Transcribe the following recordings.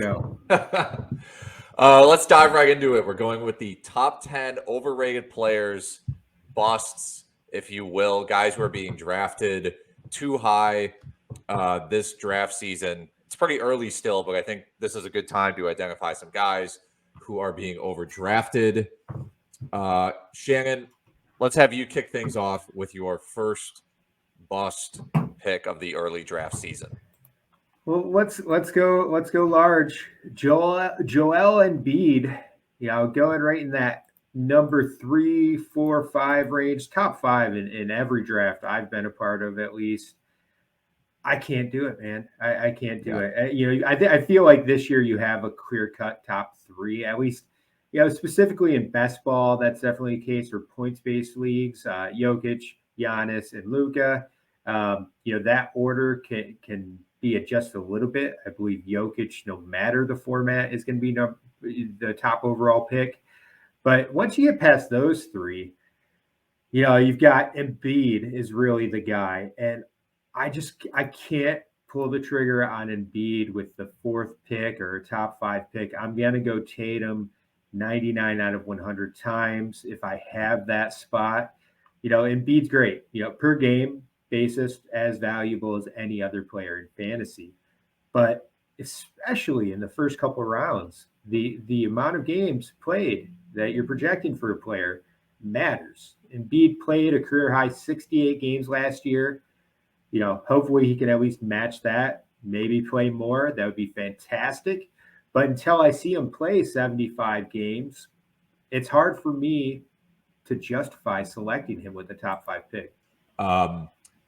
No. Let's dive right into it. We're going with the top 10 overrated players, busts, if you will, guys who are being drafted too high this draft season. It's pretty early still, but I think this is a good time to identify some guys who are being overdrafted. Shannon, let's have you kick things off with your first bust pick of the early draft season. Well, let's go large. Joel Embiid, going right in that number 3, 4, 5 range, top 5 in every draft I've been a part of at least. I can't do it, man. I can't do it. I feel like this year you have a clear cut top 3 at least. Specifically in best ball, that's definitely the case for points based leagues. Jokic, Giannis, and Luka. That order can be adjusted a little bit. I believe Jokic, no matter the format, is going to be the top overall pick. But once you get past those 3, you've got Embiid is really the guy. And I can't pull the trigger on Embiid with the 4th pick or top 5 pick. I'm going to go Tatum 99 out of 100 times if I have that spot. Embiid's great, per game basis, as valuable as any other player in fantasy. But especially in the first couple of rounds, the amount of games played that you're projecting for a player matters. Embiid played a career high 68 games last year. Hopefully he can at least match that, maybe play more. That would be fantastic. But until I see him play 75 games, it's hard for me to justify selecting him with the top 5 pick.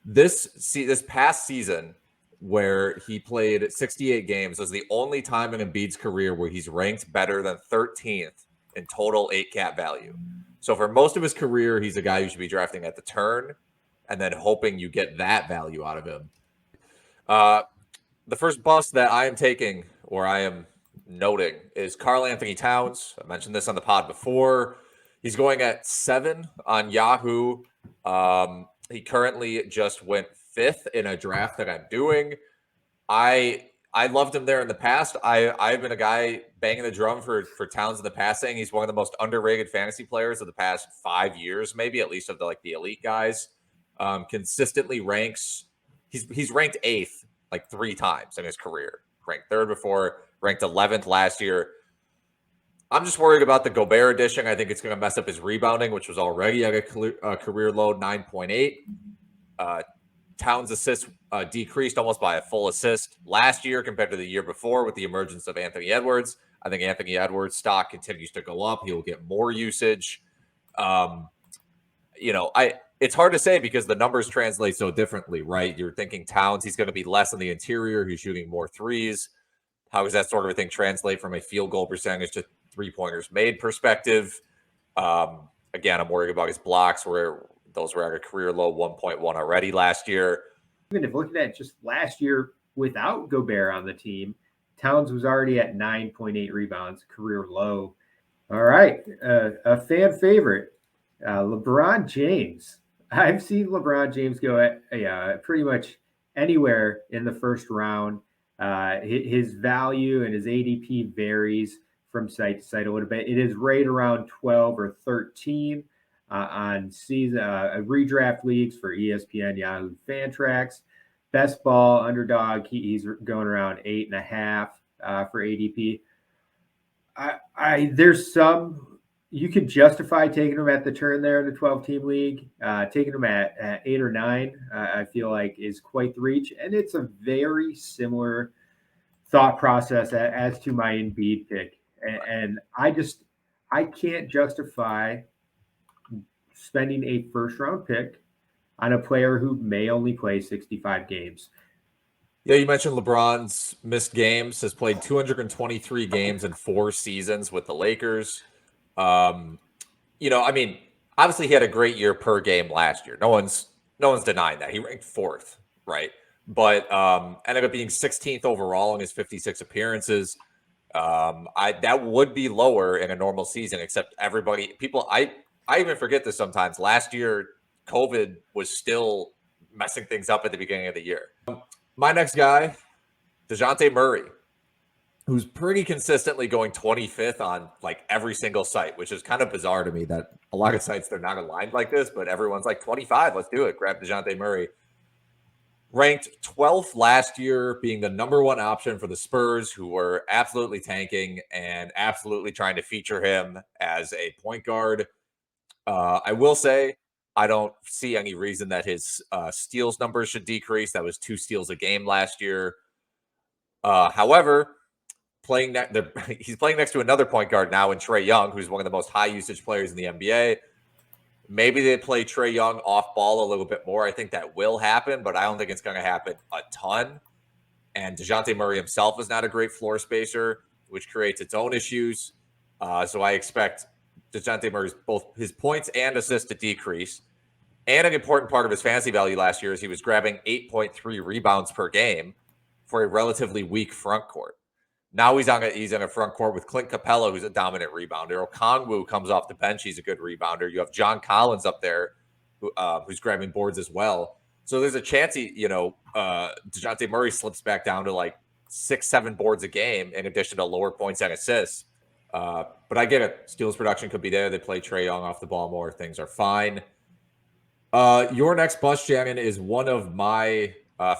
This past season, where he played 68 games, was the only time in Embiid's career where he's ranked better than 13th in total 8-cap value. So for most of his career, he's a guy you should be drafting at the turn and then hoping you get that value out of him. The first bust that I am taking, or I am noting, is Karl-Anthony Towns. I mentioned this on the pod before. He's going at 7 on Yahoo. He currently just went 5th in a draft that I'm doing. I loved him there in the past. I've been a guy banging the drum for Towns in the past, saying he's one of the most underrated fantasy players of the past 5 years, maybe, at least of the elite guys. Consistently ranks. He's ranked 8th 3 times in his career. Ranked 3rd before. Ranked 11th last year. I'm just worried about the Gobert addition. I think it's going to mess up his rebounding, which was already at a career low 9.8. Towns' assists decreased almost by a full assist last year compared to the year before with the emergence of Anthony Edwards. I think Anthony Edwards' stock continues to go up. He will get more usage. It's hard to say because the numbers translate so differently, right? You're thinking Towns, he's going to be less in the interior. He's shooting more threes. How does that sort of a thing translate from a field goal percentage to 3-pointers made perspective? Again, I'm worried about his blocks, where those were at a career low 1.1 already last year. Even if looking at just last year without Gobert on the team, Towns was already at 9.8 rebounds, career low. All right, a fan favorite, LeBron James. I've seen LeBron James go at pretty much anywhere in the first round. His value and his ADP varies from site to site a little bit. It is right around 12 or 13 on season redraft leagues for ESPN, Yahoo, Fantrax. Best ball underdog, he's going around 8.5 for ADP. There's some you could justify taking him at the turn there in the 12-team league. Taking him at 8 or 9, I feel like is quite the reach, and it's a very similar thought process as to my Embiid pick. And I can't justify spending a first-round pick on a player who may only play 65 games. Yeah, you mentioned LeBron's missed games, has played 223 games in 4 seasons with the Lakers. Obviously he had a great year per game last year. No one's denying that. He ranked 4th, right? But ended up being 16th overall in his 56 appearances. That would be lower in a normal season, except I even forget this sometimes. Last year, COVID was still messing things up at the beginning of the year. My next guy, Dejounte Murray, who's pretty consistently going 25th on like every single site, which is kind of bizarre to me that a lot of sites, they're not aligned like this, but everyone's like 25, let's do it. Grab Dejounte Murray. Ranked 12th last year, being the number one option for the Spurs, who were absolutely tanking and absolutely trying to feature him as a point guard. I will say, I don't see any reason that his steals numbers should decrease. That was 2 steals a game last year. However, he's playing next to another point guard now in Trae Young, who's one of the most high usage players in the NBA. Maybe they play Trae Young off ball a little bit more. I think that will happen, but I don't think it's going to happen a ton. And Dejounte Murray himself is not a great floor spacer, which creates its own issues. So I expect Dejounte Murray's both his points and assists to decrease. And an important part of his fantasy value last year is he was grabbing 8.3 rebounds per game for a relatively weak front court. Now he's in a front court with Clint Capella, who's a dominant rebounder. Okongwu comes off the bench. He's a good rebounder. You have John Collins up there who's grabbing boards as well. So there's a chance Dejounte Murray slips back down to like 6-7 boards a game in addition to lower points and assists. But I get it. Steals production could be there. They play Trae Young off the ball more. Things are fine. Your next bust, Shannon, is one of my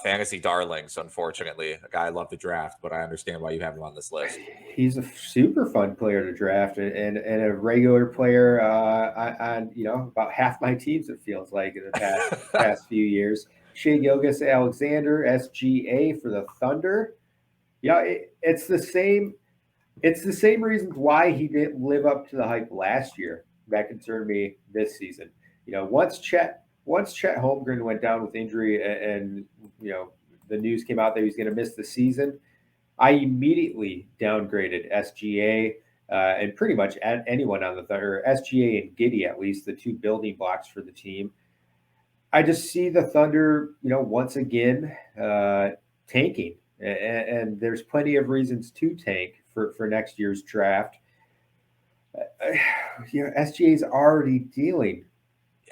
fantasy darlings, unfortunately. A guy I love to draft, but I understand why you have him on this list. He's a super fun player to draft and a regular player on about half my teams, it feels like, in the past few years. Shai Gilgeous-Alexander, SGA for the Thunder. Yeah, it's the same reasons why he didn't live up to the hype last year that concerned me this season. Once Chet Holmgren went down with injury and the news came out that he was going to miss the season, I immediately downgraded SGA and pretty much anyone on the Thunder, SGA and Giddey, at least the 2 building blocks for the team. I just see the Thunder, once again tanking, and there's plenty of reasons to tank for next year's draft. SGA is already dealing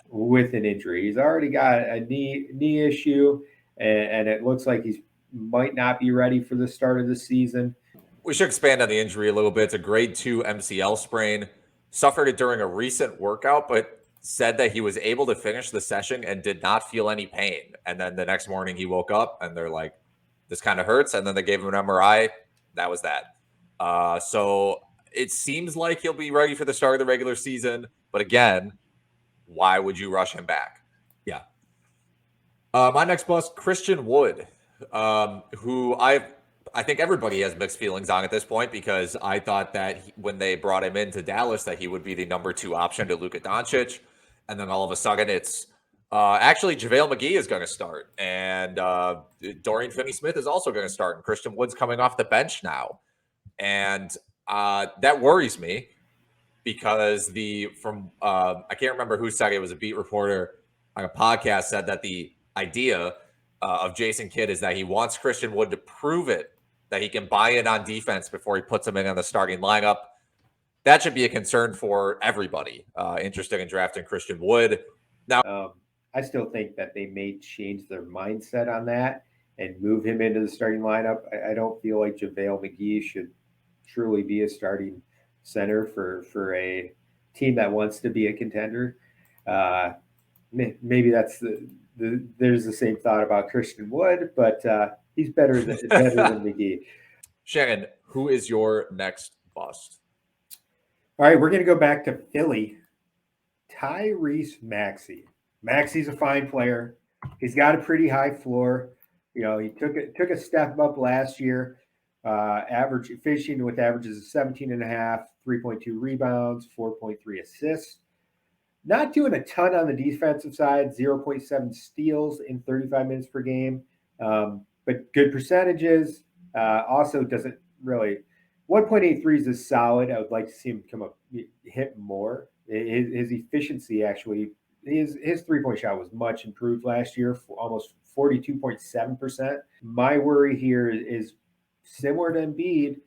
with an injury. He's already got a knee issue, and it looks like he might not be ready for the start of the season. We should expand on the injury a little bit. It's a grade 2 MCL sprain. Suffered it during a recent workout, but said that he was able to finish the session and did not feel any pain. And then the next morning he woke up and they're like, this kind of hurts. And then they gave him an MRI. That was that. So it seems like he'll be ready for the start of the regular season. But again, why would you rush him back? Yeah. My next bust, Christian Wood, who I think everybody has mixed feelings on at this point, because I thought that when they brought him into Dallas that he would be the number 2 option to Luka Doncic. And then all of a sudden it's actually JaVale McGee is going to start. And Dorian Finney-Smith is also going to start. And Christian Wood's coming off the bench now. And that worries me. Because I can't remember who said it, was a beat reporter on a podcast, said that the idea of Jason Kidd is that he wants Christian Wood to prove it, that he can buy it on defense before he puts him in on the starting lineup. That should be a concern for everybody interested in drafting Christian Wood. Now, I still think that they may change their mindset on that and move him into the starting lineup. I don't feel like JaVale McGee should truly be a starting center for a team that wants to be a contender. Maybe that's there's the same thought about Christian Wood, but he's better than McGee. Shannon, who is your next bust? All right, we're going to go back to Philly. Tyrese Maxey. Maxey's a fine player. He's got a pretty high floor. He took a step up last year. Finishing with averages of 17.5, 3.2 rebounds, 4.3 assists. Not doing a ton on the defensive side, 0.7 steals in 35 minutes per game, but good percentages. Also doesn't really. 1.83 is solid. I would like to see him hit more. His efficiency, actually, his 3-point shot was much improved last year, almost 42.7%. My worry here is similar to Embiid,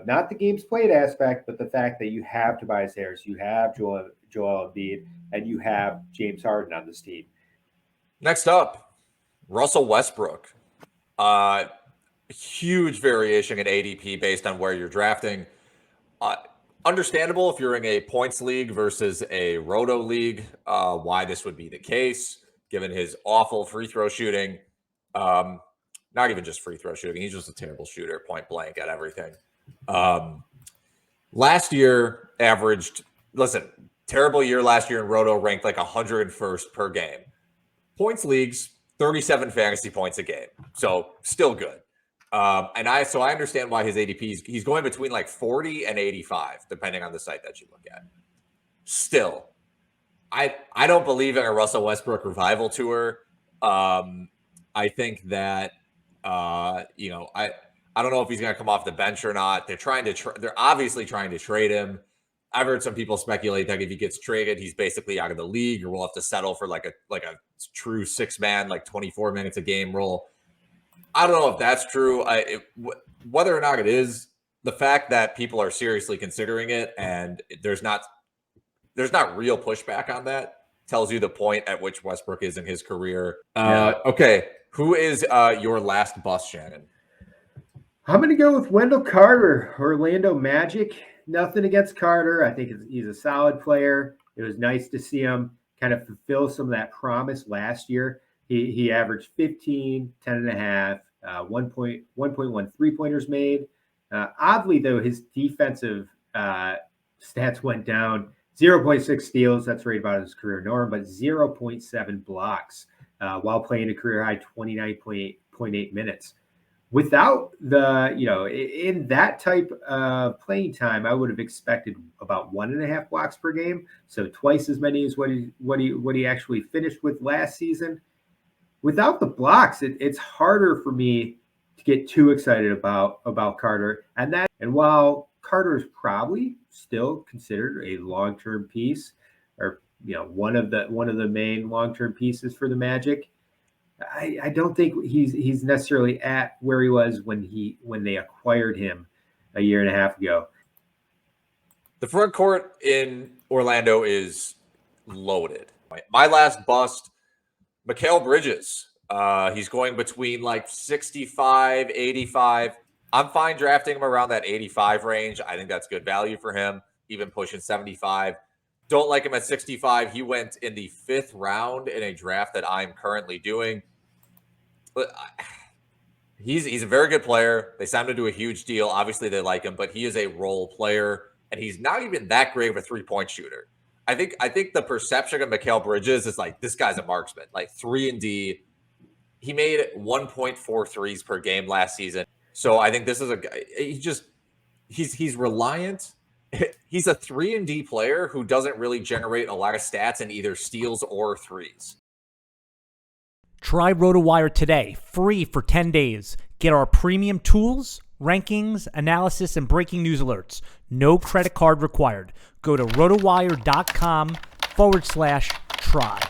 not the games played aspect, but the fact that you have Tobias Harris, you have Joel Embiid, and you have James Harden on this team. Next up, Russell Westbrook. huge variation in ADP based on where you're drafting. Understandable if you're in a points league versus a roto league, why this would be the case, given his awful free throw shooting. Not even just free throw shooting. He's just a terrible shooter, point blank at everything. Last year averaged, terrible year last year in roto, ranked like 101st per game. Points leagues, 37 fantasy points a game. So still good. So I understand why his ADP he's going between like 40 and 85, depending on the site that you look at. Still, I don't believe in a Russell Westbrook revival tour. I think that I don't know if he's going to come off the bench or not. They're obviously trying to trade him. I've heard some people speculate that if he gets traded, he's basically out of the league, or we'll have to settle for like a true 6-man, like 24 minutes a game role. I don't know if that's true. Whether or not it is, the fact that people are seriously considering it and there's not real pushback on that tells you the point at which Westbrook is in his career. Okay, who is your last bust, Shannon? I'm going to go with Wendall Carter, Orlando Magic. Nothing against Carter. I think he's a solid player. It was nice to see him kind of fulfill some of that promise last year. He averaged 15, 10.5, 1.1 3-pointers made. Oddly, though, his defensive stats went down. 0.6 steals, that's right about his career norm, but 0.7 blocks while playing a career-high 29.8 minutes. Without in that type of playing time, I would have expected about 1.5 blocks per game, so twice as many as what he actually finished with last season. Without the blocks, it's harder for me to get too excited about Carter. And while Carter is probably still considered a long-term piece, or one of the main long-term pieces for the Magic, I don't think he's necessarily at where he was when they acquired him a year and a half ago. The front court in Orlando is loaded. My last bust, Mikal Bridges. He's going between like 65, 85. I'm fine drafting him around that 85 range. I think that's good value for him, even pushing 75. Don't like him at 65. He went in the 5th round in a draft that I'm currently doing. But he's a very good player. They signed him to a huge deal. Obviously, they like him, but he is a role player, and he's not even that great of a 3-point shooter. I think the perception of Mikal Bridges is like, this guy's a marksman, like 3-and-D. He made 1.4 threes per game last season. So I think this is a guy. He's reliant. He's a 3-and-D player who doesn't really generate a lot of stats in either steals or threes. Try RotoWire today, free for 10 days. Get our premium tools, rankings, analysis, and breaking news alerts. No credit card required. Go to rotowire.com/try.